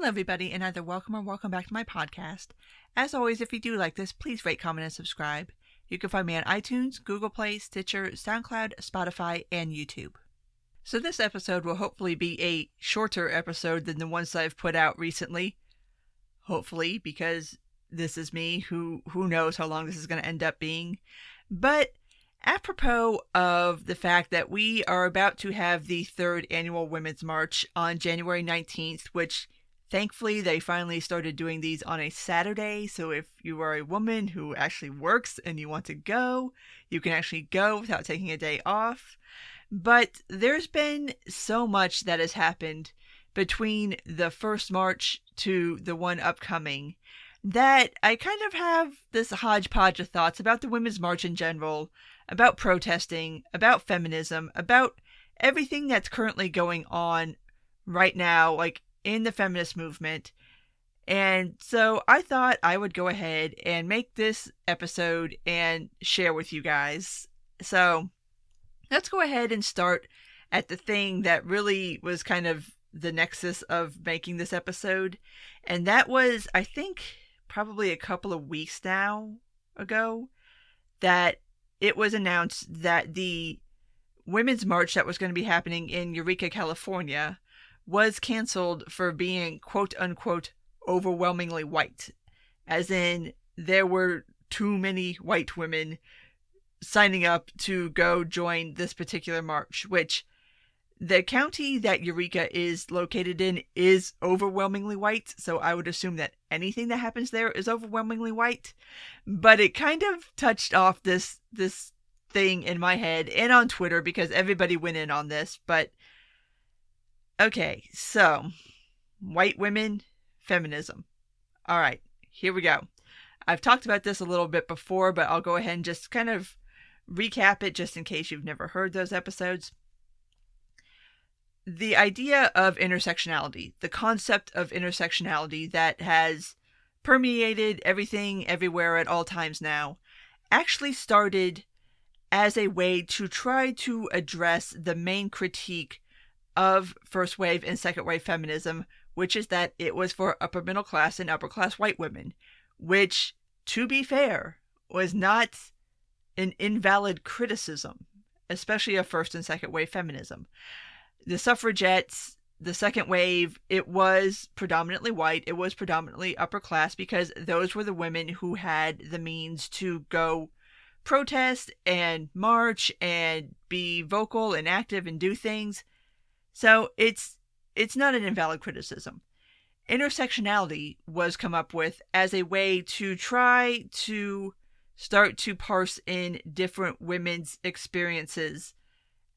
Hello, everybody, and either welcome or welcome back to my podcast. As always, if you do like this, please rate, comment, and subscribe. You can find me on iTunes, Google Play, Stitcher, SoundCloud, Spotify, and YouTube. So this episode will hopefully be a shorter episode than the ones I've put out recently. Hopefully, because this is me, who knows how long this is going to end up being. But apropos of the fact that we are about to have the third annual Women's March on January 19th, which thankfully they finally started doing these on a Saturday. So if you are a woman who actually works and you want to go, you can actually go without taking a day off. But there's been so much that has happened between the first March to the one upcoming that I kind of have this hodgepodge of thoughts about the Women's March in general, about protesting, about feminism, about everything that's currently going on right now, like in the feminist movement. And so I thought I would go ahead and make this episode and share with you guys. So let's go ahead and start at the thing that really was kind of the nexus of making this episode. And that was, I think, probably a couple of weeks now ago, that it was announced that the Women's March that was going to be happening in Eureka, California, was canceled for being quote-unquote overwhelmingly white. As in, there were too many white women signing up to go join this particular march, which the county that Eureka is located in is overwhelmingly white, so I would assume that anything that happens there is overwhelmingly white. But it kind of touched off this thing in my head and on Twitter because everybody went in on this. But okay, so white women, feminism. All right, here we go. I've talked about this a little bit before, but I'll go ahead and just kind of recap it just in case you've never heard those episodes. The idea of intersectionality, the concept of intersectionality that has permeated everything everywhere at all times now, actually started as a way to try to address the main critique of first wave and second wave feminism, which is that it was for upper middle class and upper class white women, which, to be fair, was not an invalid criticism, especially of first and second wave feminism. The suffragettes, the second wave, it was predominantly white, it was predominantly upper class because those were the women who had the means to go protest and march and be vocal and active and do things. So it's not an invalid criticism. Intersectionality was come up with as a way to try to start to parse in different women's experiences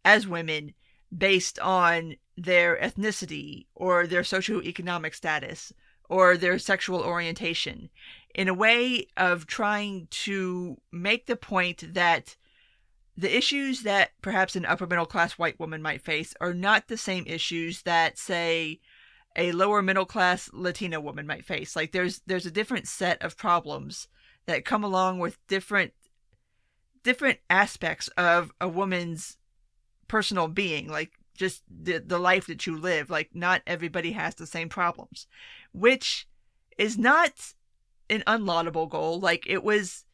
as women based on their ethnicity or their socioeconomic status or their sexual orientation, in a way of trying to make the point that the issues that perhaps an upper middle class white woman might face are not the same issues that, say, a lower middle class Latina woman might face. Like there's a different set of problems that come along with different aspects of a woman's personal being, like just the life that you live. Like not everybody has the same problems, which is not an unlaudable goal. Like it was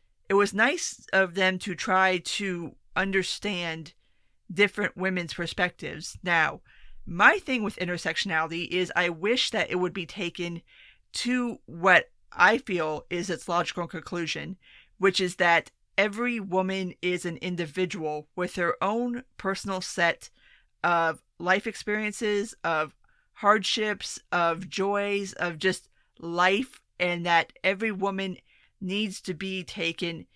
nice of them to try to understand different women's perspectives. Now, my thing with intersectionality is I wish that it would be taken to what I feel is its logical conclusion, which is that every woman is an individual with her own personal set of life experiences, of hardships, of joys, of just life, and that every woman needs to be taken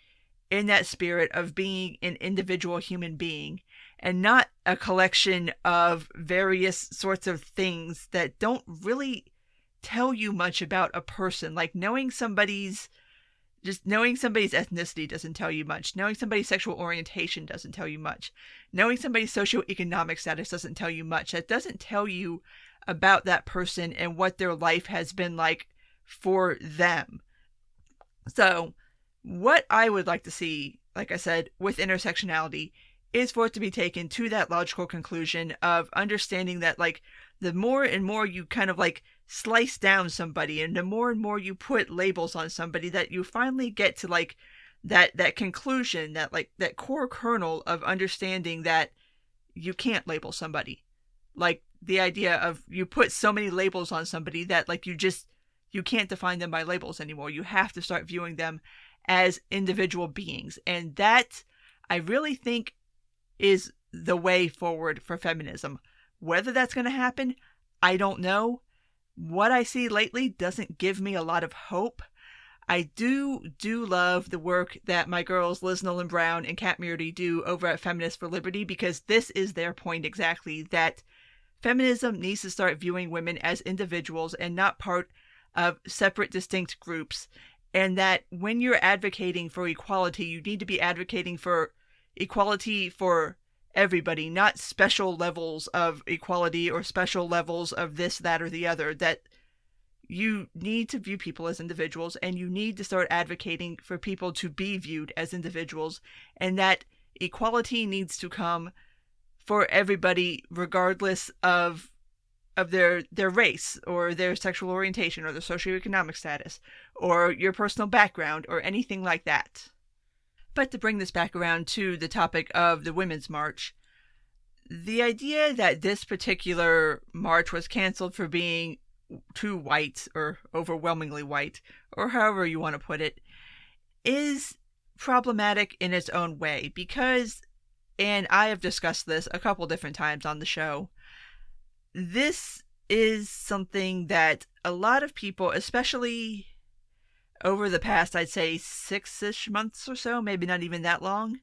in that spirit of being an individual human being and not a collection of various sorts of things that don't really tell you much about a person. Like knowing somebody's ethnicity doesn't tell you much. Knowing somebody's sexual orientation doesn't tell you much. Knowing somebody's socioeconomic status doesn't tell you much. That doesn't tell you about that person and what their life has been like for them. So what I would like to see, like I said, with intersectionality is for it to be taken to that logical conclusion of understanding that, like, the more and more you kind of like slice down somebody, and the more and more you put labels on somebody, that you finally get to like that conclusion, that like that core kernel of understanding that you can't label somebody. Like the idea of you put so many labels on somebody that like you can't define them by labels anymore. You have to start viewing them as individual beings. And that, I really think, is the way forward for feminism. Whether that's going to happen, I don't know. What I see lately doesn't give me a lot of hope. I do love the work that my girls Liz Nolan Brown and Kat Murdy do over at Feminists for Liberty, because this is their point exactly, that feminism needs to start viewing women as individuals and not part of separate, distinct groups. And that when you're advocating for equality, you need to be advocating for equality for everybody, not special levels of equality or special levels of this, that, or the other. That you need to view people as individuals, and you need to start advocating for people to be viewed as individuals, and that equality needs to come for everybody regardless of their race or their sexual orientation or their socioeconomic status or your personal background or anything like that. But to bring this back around to the topic of the Women's March, the idea that this particular march was canceled for being too white or overwhelmingly white, or however you want to put it, is problematic in its own way because, and I have discussed this a couple different times on the show, this is something that a lot of people, especially over the past, I'd say 6-ish months or so, maybe not even that long,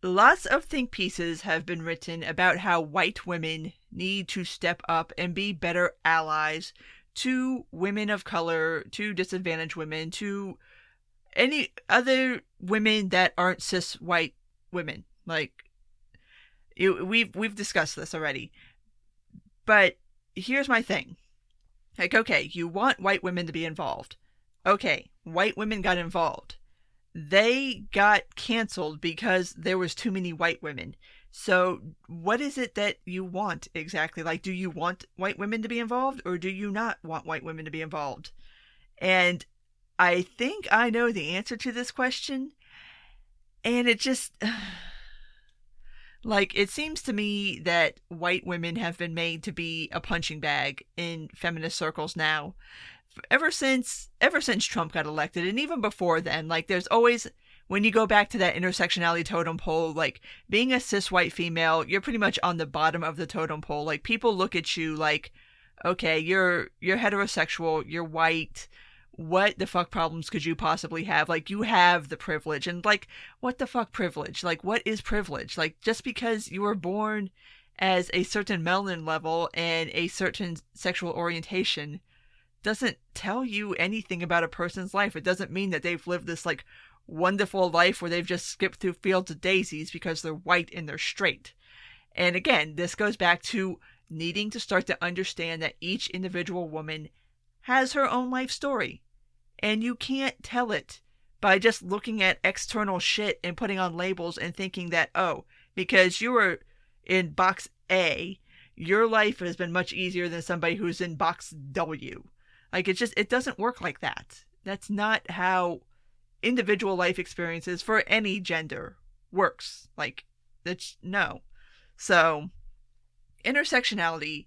lots of think pieces have been written about how white women need to step up and be better allies to women of color, to disadvantaged women, to any other women that aren't cis white women. Like, we've discussed this already. But here's my thing. Like, okay, you want white women to be involved. Okay, white women got involved. They got canceled because there was too many white women. So what is it that you want exactly? Like, do you want white women to be involved, or do you not want white women to be involved? And I think I know the answer to this question. And it just, like, it seems to me that white women have been made to be a punching bag in feminist circles now. Ever since Trump got elected, and even before then, like, there's always, when you go back to that intersectionality totem pole, like, being a cis white female, you're pretty much on the bottom of the totem pole. Like, people look at you like, okay, you're heterosexual, you're white, what the fuck problems could you possibly have? Like, you have the privilege. And like, what the fuck privilege? Like, what is privilege? Like, just because you were born as a certain melanin level and a certain sexual orientation doesn't tell you anything about a person's life. It doesn't mean that they've lived this like wonderful life where they've just skipped through fields of daisies because they're white and they're straight. And again, this goes back to needing to start to understand that each individual woman has her own life story. And you can't tell it by just looking at external shit and putting on labels and thinking that, oh, because you were in box A, your life has been much easier than somebody who's in box W. Like, it doesn't work like that. That's not how individual life experiences for any gender works. Like, that's, no. So, intersectionality,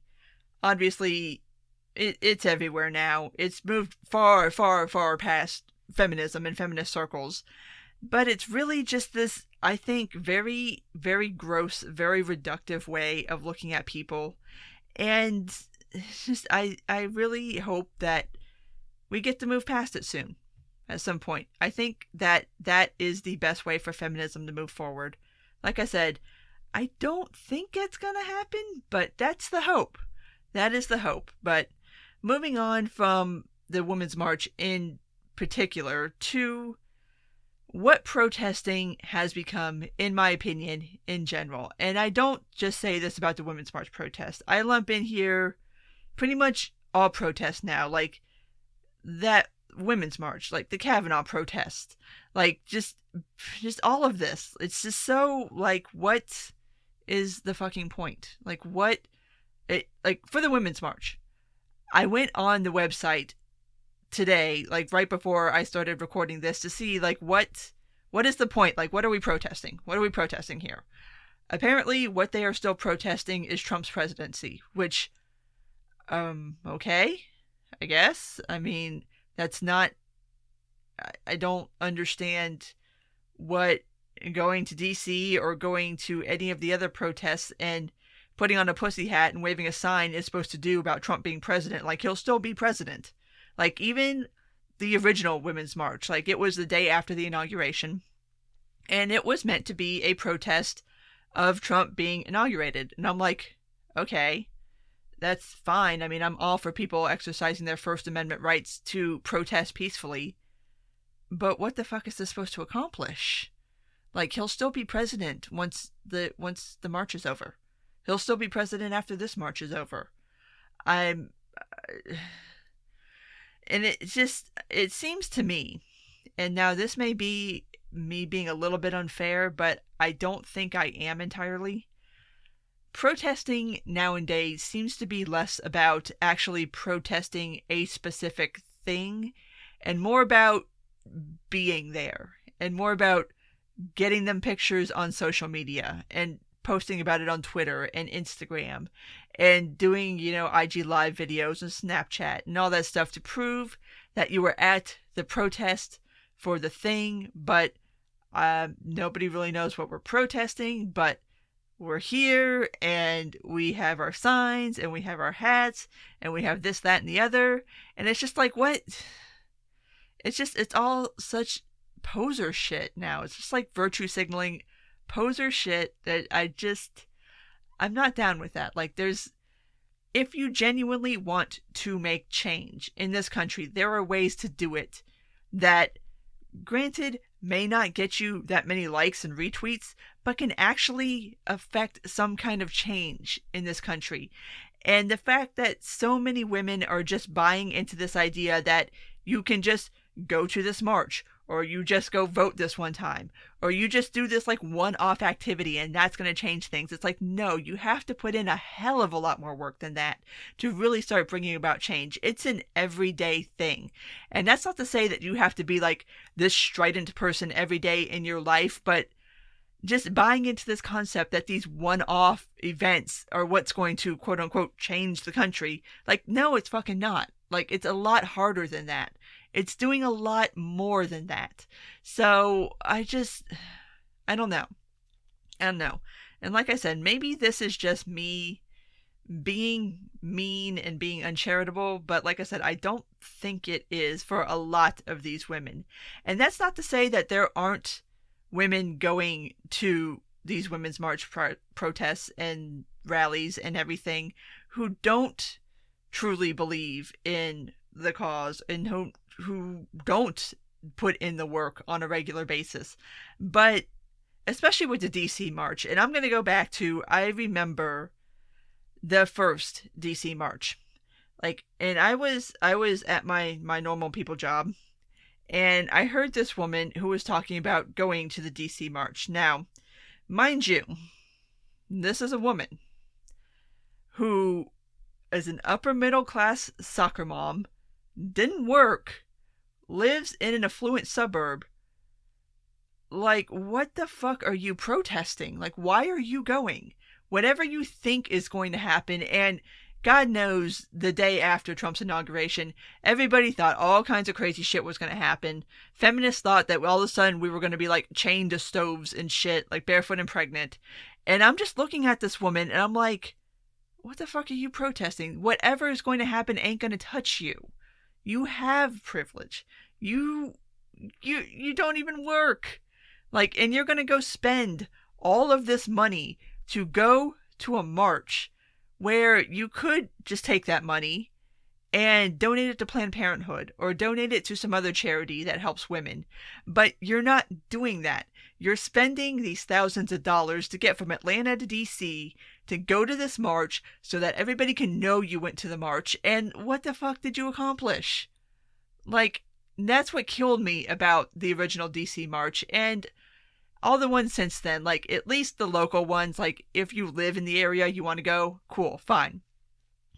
obviously, it's everywhere now. It's moved far, far, far past feminism and feminist circles. But it's really just this, I think, very, very gross, very reductive way of looking at people. And it's just, I really hope that we get to move past it soon, at some point. I think that is the best way for feminism to move forward. Like I said, I don't think it's gonna happen, but that's the hope. That is the hope. But moving on from the Women's March in particular to what protesting has become, in my opinion, in general. And I don't just say this about the Women's March protest. I lump in here pretty much all protests now, like that Women's March, like the Kavanaugh protest, like just all of this. It's just so, like, what is the fucking point? Like, what, like, for the Women's March, I went on the website today, like right before I started recording this, to see like what is the point? Like, what are we protesting? What are we protesting here? Apparently, what they are still protesting is Trump's presidency, which, okay, I guess. I mean, that's not, I don't understand what going to DC or going to any of the other protests and putting on a pussy hat and waving a sign is supposed to do about Trump being president. Like, he'll still be president. Like, even the original Women's March, like, it was the day after the inauguration, and it was meant to be a protest of Trump being inaugurated. And I'm like, okay, that's fine. I mean, I'm all for people exercising their First Amendment rights to protest peacefully. But what the fuck is this supposed to accomplish? Like, he'll still be president once the march is over. He'll still be president after this march is over. And it seems to me, and now this may be me being a little bit unfair, but I don't think I am entirely. Protesting nowadays seems to be less about actually protesting a specific thing and more about being there and more about getting them pictures on social media and posting about it on Twitter and Instagram and doing, IG live videos and Snapchat and all that stuff to prove that you were at the protest for the thing, but nobody really knows what we're protesting, but we're here and we have our signs and we have our hats and we have this, that, and the other. And it's just like, what? It's all such poser shit now. It's just like virtue signaling poser shit that I'm not down with that. Like, if you genuinely want to make change in this country, there are ways to do it that, granted, may not get you that many likes and retweets, but can actually affect some kind of change in this country. And the fact that so many women are just buying into this idea that you can just go to this march, or you just go vote this one time, or you just do this like one-off activity and that's going to change things. It's like, no, you have to put in a hell of a lot more work than that to really start bringing about change. It's an everyday thing. And that's not to say that you have to be like this strident person every day in your life, but just buying into this concept that these one-off events are what's going to quote unquote change the country. Like, no, it's fucking not. Like, it's a lot harder than that. It's doing a lot more than that. So I don't know. And like I said, maybe this is just me being mean and being uncharitable, but like I said, I don't think it is for a lot of these women. And that's not to say that there aren't women going to these Women's March protests and rallies and everything who don't truly believe in the cause and who don't put in the work on a regular basis. But especially with the DC March, and I'm going to go back to, I remember the first DC March. Like, and I was at my normal people job, and I heard this woman who was talking about going to the DC March. Now, mind you, this is a woman who is an upper middle class soccer mom, didn't work, lives in an affluent suburb. Like, what the fuck are you protesting? Like, why are you going? Whatever you think is going to happen, and God knows the day after Trump's inauguration, everybody thought all kinds of crazy shit was going to happen. Feminists thought that all of a sudden we were going to be like chained to stoves and shit, like barefoot and pregnant. And I'm just looking at this woman and I'm like, what the fuck are you protesting? Whatever is going to happen ain't going to touch you. You have privilege. You don't even work. Like, and you're going to go spend all of this money to go to a march where you could just take that money and donate it to Planned Parenthood or donate it to some other charity that helps women. But you're not doing that. You're spending these thousands of dollars to get from Atlanta to DC to go to this march so that everybody can know you went to the march. And what the fuck did you accomplish? Like, that's what killed me about the original DC March. And all the ones since then, like, at least the local ones, like, if you live in the area you want to go, cool, fine.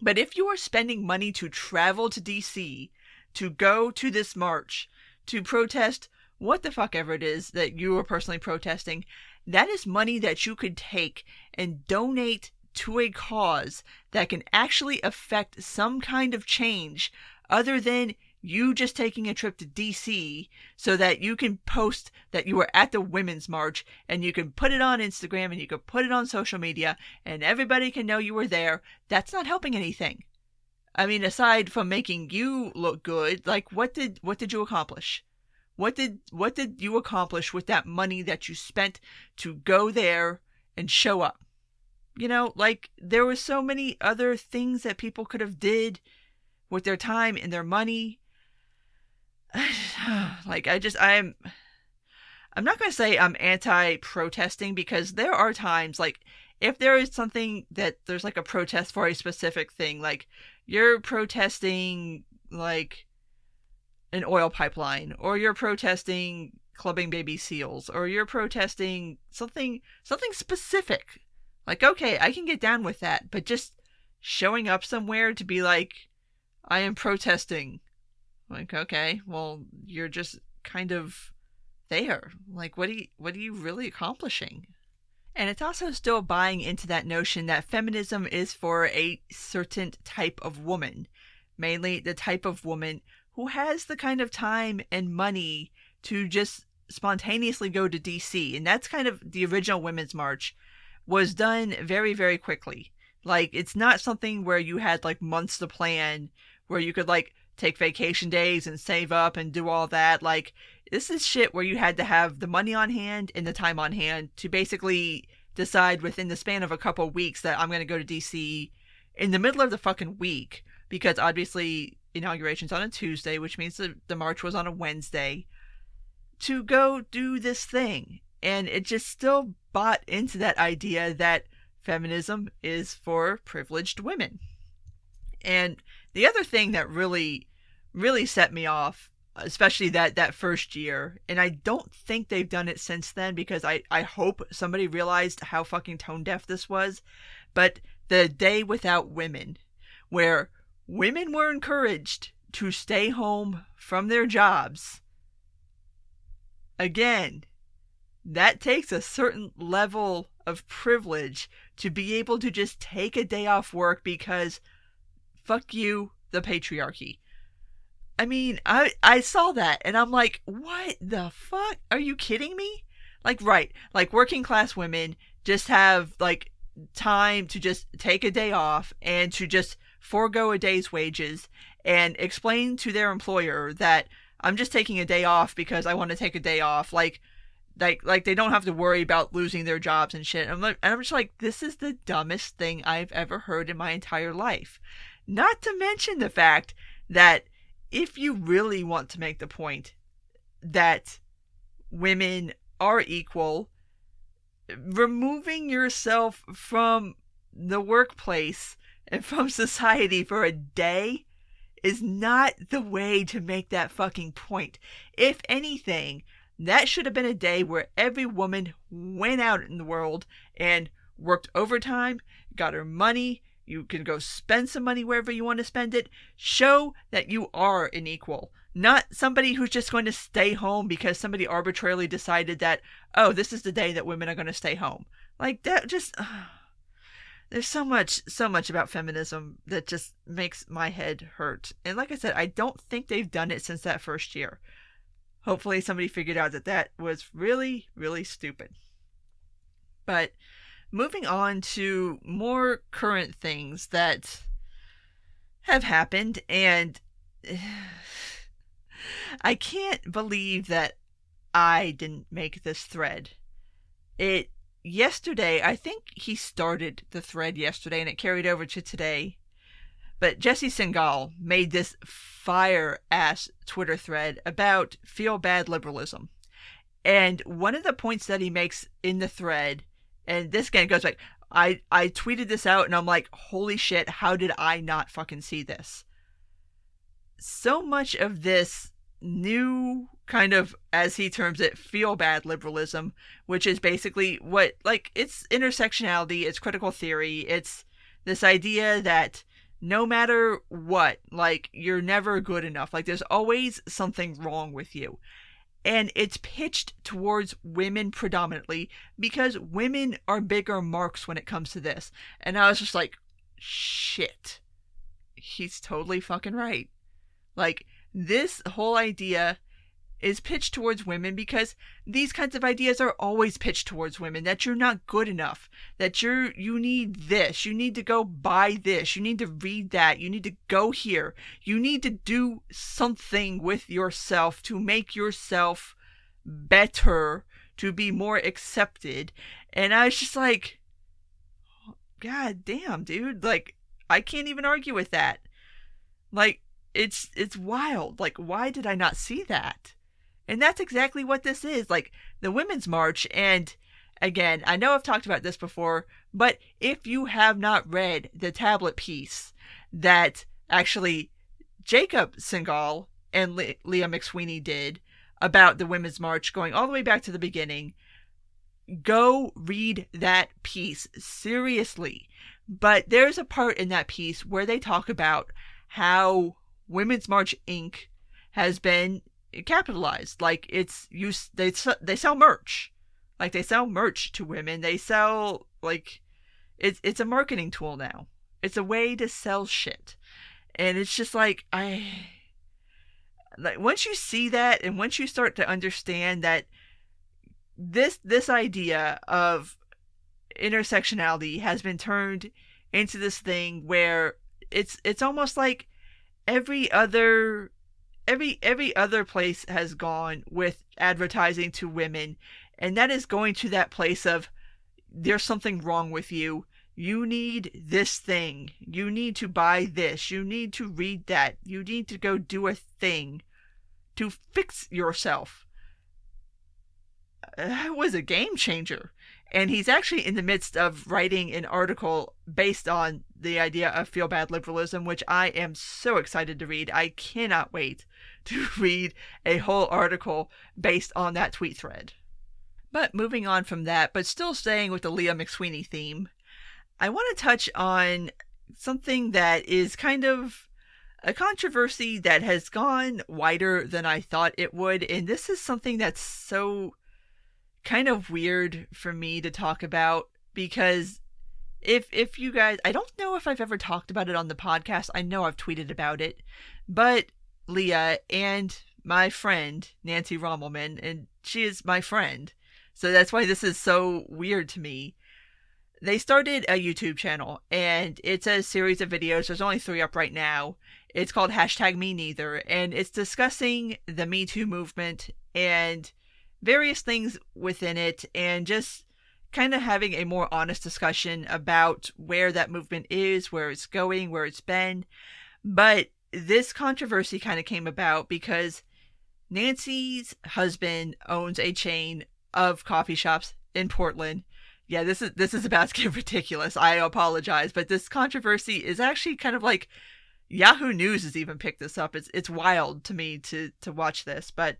But if you are spending money to travel to DC, to go to this march, to protest what the fuck ever it is that you are personally protesting, that is money that you could take and donate to a cause that can actually affect some kind of change other than you just taking a trip to DC so that you can post that you were at the Women's March and you can put it on Instagram and you can put it on social media and everybody can know you were there. That's not helping anything. I mean, aside from making you look good, like what did you accomplish? What did you accomplish with that money that you spent to go there and show up? You know, like there were so many other things that people could have did with their time and their money. Like I'm not going to say I'm anti-protesting, because there are times, like if there is something that there's like a protest for a specific thing, like you're protesting like an oil pipeline, or you're protesting clubbing baby seals, or you're protesting something specific. Like, okay, I can get down with that, but just showing up somewhere to be like, I am protesting. Like, okay, well, you're just kind of there. Like, what are you really accomplishing? And it's also still buying into that notion that feminism is for a certain type of woman, mainly the type of woman who has the kind of time and money to just spontaneously go to DC. And that's kind of the original Women's March was done very, very quickly. Like, it's not something where you had like months to plan, where you could like take vacation days and save up and do all that. Like, this is shit where you had to have the money on hand and the time on hand to basically decide within the span of a couple of weeks that I'm going to go to DC in the middle of the fucking week, because obviously inauguration's on a Tuesday, which means the march was on a Wednesday, to go do this thing. And it just still bought into that idea that feminism is for privileged women. And the other thing that really set me off, especially that first year, and I don't think they've done it since then, because I hope somebody realized how fucking tone deaf this was, but the Day Without Women, where women were encouraged to stay home from their jobs. Again, that takes a certain level of privilege to be able to just take a day off work because fuck you, the patriarchy. I mean, I saw that and I'm like, what the fuck? Are you kidding me? Like, right, like working class women just have like time to just take a day off and to just forego a day's wages and explain to their employer that I'm just taking a day off because I want to take a day off. Like they don't have to worry about losing their jobs and shit. And I'm just like, this is the dumbest thing I've ever heard in my entire life. Not to mention the fact that if you really want to make the point that women are equal, removing yourself from the workplace and from society for a day is not the way to make that fucking point. If anything, that should have been a day where every woman went out in the world and worked overtime, got her money. You can go spend some money wherever you want to spend it. Show that you are an equal. Not somebody who's just going to stay home because somebody arbitrarily decided that, oh, this is the day that women are going to stay home. Like, that just... there's so much about feminism that just makes my head hurt. And like I said, I don't think they've done it since that first year. Hopefully somebody figured out that was really, really stupid. But moving on to more current things that have happened, and I can't believe that I didn't make this thread. Yesterday, I think he started the thread yesterday and it carried over to today. But Jesse Singal made this fire-ass Twitter thread about feel-bad liberalism. And one of the points that he makes in the thread, and this again goes back, I tweeted this out and I'm like, holy shit, how did I not fucking see this? So much of this new kind of, as he terms it, feel-bad liberalism, which is basically what, like, it's intersectionality, it's critical theory, it's this idea that no matter what, like, you're never good enough. Like, there's always something wrong with you. And it's pitched towards women predominantly because women are bigger marks when it comes to this. And I was just like, shit. He's totally fucking right. Like, this whole idea is pitched towards women because these kinds of ideas are always pitched towards women, that you're not good enough, that you need this, you need to go buy this, you need to read that, you need to go here, you need to do something with yourself to make yourself better, to be more accepted. And I was just like, God damn, dude, like, I can't even argue with that. Like, it's wild. Like, why did I not see that? And that's exactly what this is. Like, the Women's March, and again, I know I've talked about this before, but if you have not read the tablet piece that actually Jacob Singal and Leah McSweeney did about the Women's March, going all the way back to the beginning, go read that piece seriously. But there's a part in that piece where they talk about how Women's March Inc. has been capitalized. Like, they sell merch. Like, they sell merch to women. They sell, like, it's a marketing tool now. It's a way to sell shit. And it's just like, once you see that, and once you start to understand that this idea of intersectionality has been turned into this thing where it's almost like every other place has gone with advertising to women, and that is going to that place of, there's something wrong with you. You need this thing. You need to buy this. You need to read that. You need to go do a thing to fix yourself. That was a game changer. And he's actually in the midst of writing an article based on the idea of feel-bad liberalism, which I am so excited to read. I cannot wait to read a whole article based on that tweet thread. But moving on from that, but still staying with the Leah McSweeney theme, I want to touch on something that is kind of a controversy that has gone wider than I thought it would. And this is something that's so kind of weird for me to talk about, because if you guys, I don't know if I've ever talked about it on the podcast. I know I've tweeted about it, but Leah and my friend Nancy Rommelman, and she is my friend, so that's why this is so weird to me. They started a YouTube channel, and it's a series of videos. There's only 3 up right now. It's called #MeNeither, and it's discussing the Me Too movement and various things within it, and just kind of having a more honest discussion about where that movement is, where it's going, where it's been. But this controversy kind of came about because Nancy's husband owns a chain of coffee shops in Portland. Yeah, this is about to get ridiculous. I apologize, but this controversy is actually kind of like Yahoo News has even picked this up. It's wild to me to watch this. But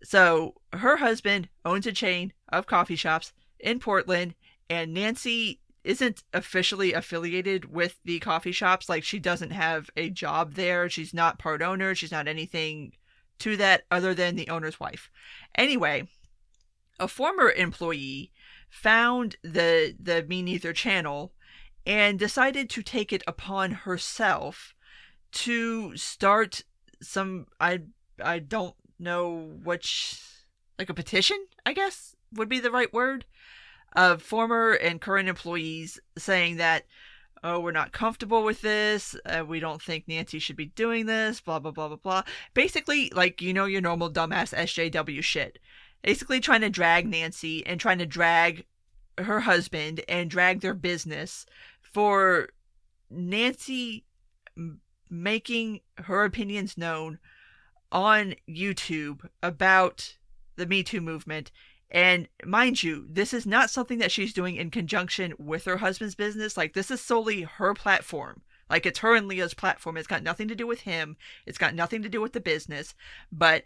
so her husband owns a chain of coffee shops in Portland, and Nancy isn't officially affiliated with the coffee shops. Like, she doesn't have a job there. She's not part owner. She's not anything to that other than the owner's wife. Anyway, a former employee found the Me Neither channel and decided to take it upon herself to start some, I don't know which, like a petition, I guess would be the right word, of former and current employees saying that, oh, we're not comfortable with this, we don't think Nancy should be doing this, blah, blah, blah, blah, blah. Basically, like, you know, your normal dumbass SJW shit. Basically trying to drag Nancy and trying to drag her husband and drag their business for Nancy making her opinions known on YouTube about the Me Too movement. And mind you, this is not something that she's doing in conjunction with her husband's business. Like, this is solely her platform. Like, it's her and Leah's platform. It's got nothing to do with him. It's got nothing to do with the business. But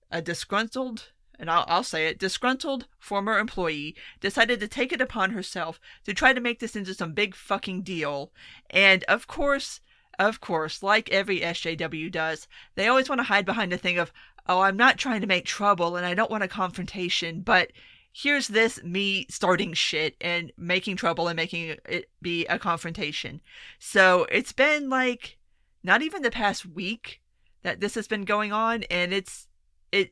a disgruntled, and I'll say it, disgruntled former employee decided to take it upon herself to try to make this into some big fucking deal. And of course, Of course, like every SJW does, they always want to hide behind the thing of, oh, I'm not trying to make trouble and I don't want a confrontation, but here's this me starting shit and making trouble and making it be a confrontation. So it's been like not even the past week that this has been going on, and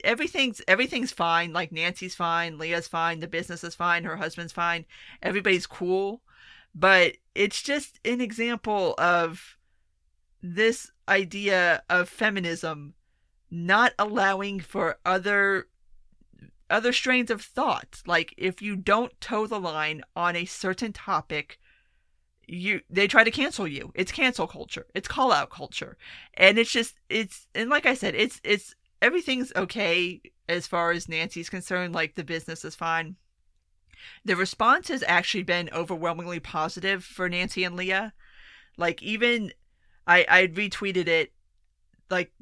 everything's fine. Like Nancy's fine, Leah's fine, the business is fine, her husband's fine, everybody's cool. But it's just an example of this idea of feminism not allowing for other strains of thought. Like, if you don't toe the line on a certain topic, they try to cancel you. It's cancel culture. It's call out culture. And and like I said, it's everything's okay as far as Nancy's concerned. Like, the business is fine. The response has actually been overwhelmingly positive for Nancy and Leah. Like, even I retweeted it. Like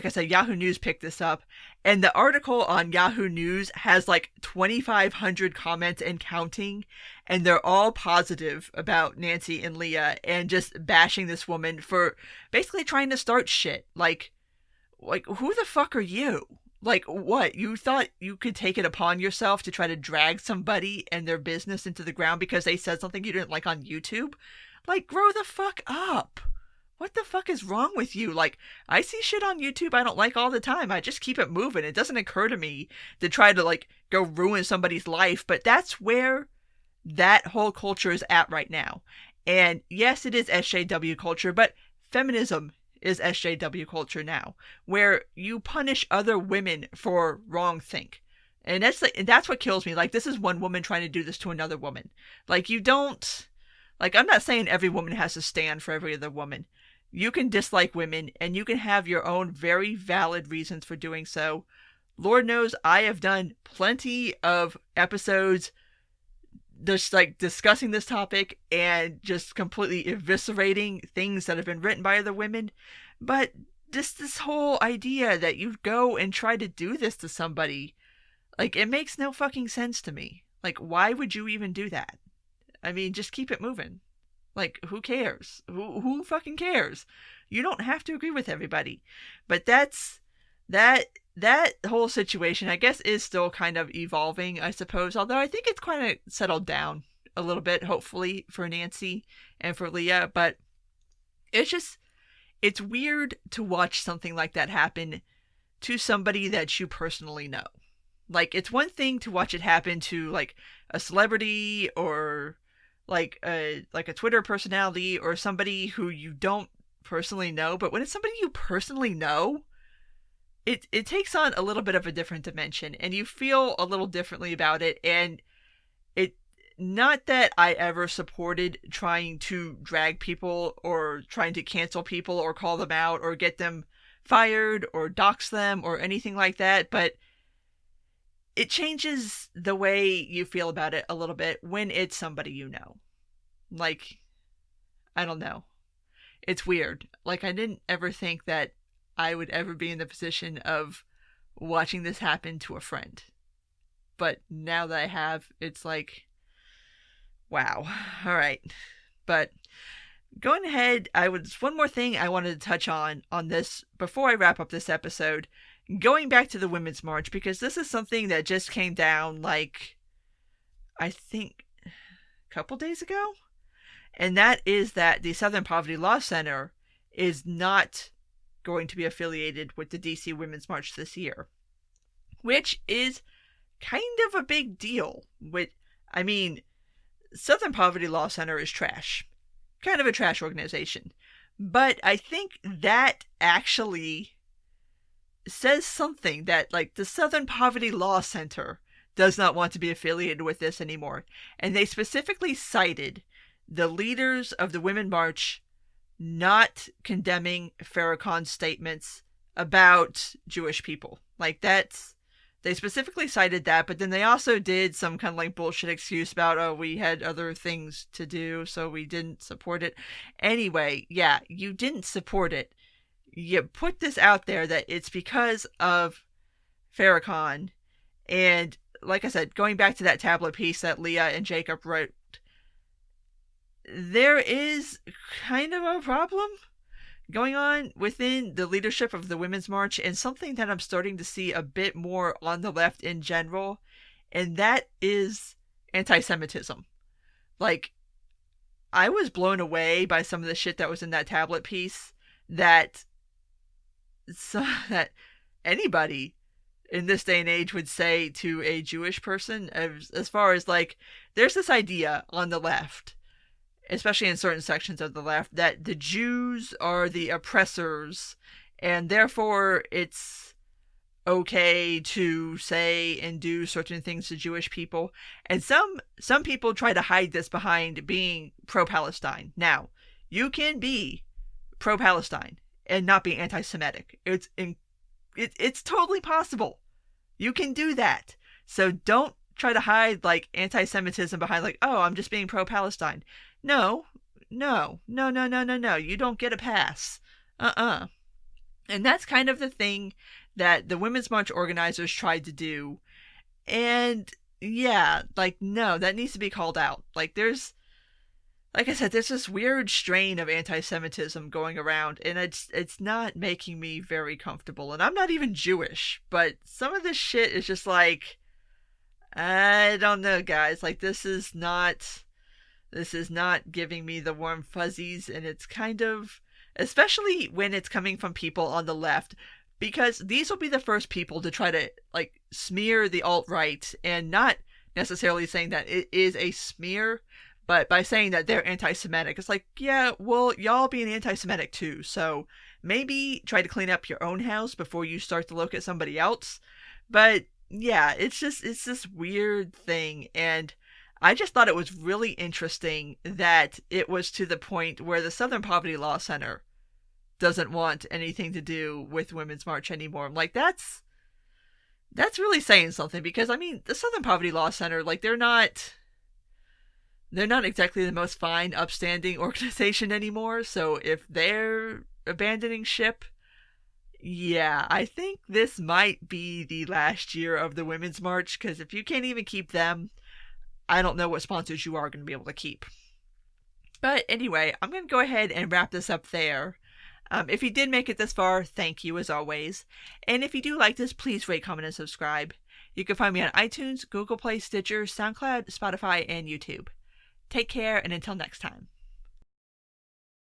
I said, Yahoo News picked this up, and the article on Yahoo News has like 2,500 comments and counting, and they're all positive about Nancy and Leah and just bashing this woman for basically trying to start shit. Like who the fuck are you? Like, what? You thought you could take it upon yourself to try to drag somebody and their business into the ground because they said something you didn't like on YouTube? Like, grow the fuck up. What the fuck is wrong with you? Like, I see shit on YouTube I don't like all the time. I just keep it moving. It doesn't occur to me to try to, like, go ruin somebody's life. But that's where that whole culture is at right now. And yes, it is SJW culture, but feminism is SJW culture now, where you punish other women for wrong think. And that's what kills me. Like, this is one woman trying to do this to another woman. Like, you don't... Like, I'm not saying every woman has to stand for every other woman. You can dislike women, and you can have your own very valid reasons for doing so. Lord knows I have done plenty of episodes just, like, discussing this topic and just completely eviscerating things that have been written by other women. But just this whole idea that you go and try to do this to somebody, like, it makes no fucking sense to me. Like, why would you even do that? I mean, just keep it moving. Like, who cares? Who fucking cares? You don't have to agree with everybody. But that whole situation, I guess, is still kind of evolving, I suppose. Although I think it's kind of settled down a little bit, hopefully, for Nancy and for Leah. But it's weird to watch something like that happen to somebody that you personally know. Like, it's one thing to watch it happen to, like, a celebrity or... like a Twitter personality or somebody who you don't personally know. But when it's somebody you personally know, it takes on a little bit of a different dimension, and you feel a little differently about it. And not that I ever supported trying to drag people or trying to cancel people or call them out or get them fired or dox them or anything like that, but it changes the way you feel about it a little bit when it's somebody you know. Like, I don't know. It's weird. Like, I didn't ever think that I would ever be in the position of watching this happen to a friend. But now that I have, it's like, wow. All right. But going ahead, one more thing I wanted to touch on this before I wrap up this episode. Going back to the Women's March, because this is something that just came down, like, I think a couple days ago. And that is that the Southern Poverty Law Center is not going to be affiliated with the DC Women's March this year. Which is kind of a big deal. Southern Poverty Law Center is trash. Kind of a trash organization. But I think that actually says something that, like, the Southern Poverty Law Center does not want to be affiliated with this anymore. And they specifically cited the leaders of the Women's March not condemning Farrakhan's statements about Jewish people. Like, they specifically cited that, but then they also did some kind of like bullshit excuse about, oh, we had other things to do, so we didn't support it. Anyway, yeah, you didn't support it. You put this out there that it's because of Farrakhan. And like I said, going back to that tablet piece that Leah and Jacob wrote, there is kind of a problem going on within the leadership of the Women's March, and something that I'm starting to see a bit more on the left in general, and that is anti-Semitism. Like, I was blown away by some of the shit that was in that tablet piece that anybody in this day and age would say to a Jewish person, as far as like, there's this idea on the left, especially in certain sections of the left, that the Jews are the oppressors, and therefore it's okay to say and do certain things to Jewish people. And some people try to hide this behind being pro-Palestine. Now, you can be pro-Palestine and not be anti-Semitic. It's totally possible. You can do that. So don't try to hide like anti-Semitism behind like, oh, I'm just being pro-Palestine. No. You don't get a pass. And that's kind of the thing that the Women's March organizers tried to do. And yeah, like, no, that needs to be called out. Like, like I said, there's this weird strain of anti-Semitism going around, and it's not making me very comfortable. And I'm not even Jewish, but some of this shit is just like, I don't know, guys. Like, this is not giving me the warm fuzzies, and it's kind of, especially when it's coming from people on the left, because these will be the first people to try to like smear the alt-right, and not necessarily saying that it is a smear, but by saying that they're anti-Semitic. It's like, yeah, well, y'all being anti-Semitic too, so maybe try to clean up your own house before you start to look at somebody else. But yeah, it's this weird thing, and I just thought it was really interesting that it was to the point where the Southern Poverty Law Center doesn't want anything to do with Women's March anymore. I'm like, that's really saying something, because I mean, the Southern Poverty Law Center, like, they're not exactly the most fine, upstanding organization anymore. So if they're abandoning ship, yeah, I think this might be the last year of the Women's March, because if you can't even keep them, I don't know what sponsors you are going to be able to keep. But anyway, I'm going to go ahead and wrap this up there. If you did make it this far, thank you as always. And if you do like this, please rate, comment, and subscribe. You can find me on iTunes, Google Play, Stitcher, SoundCloud, Spotify, and YouTube. Take care, and until next time.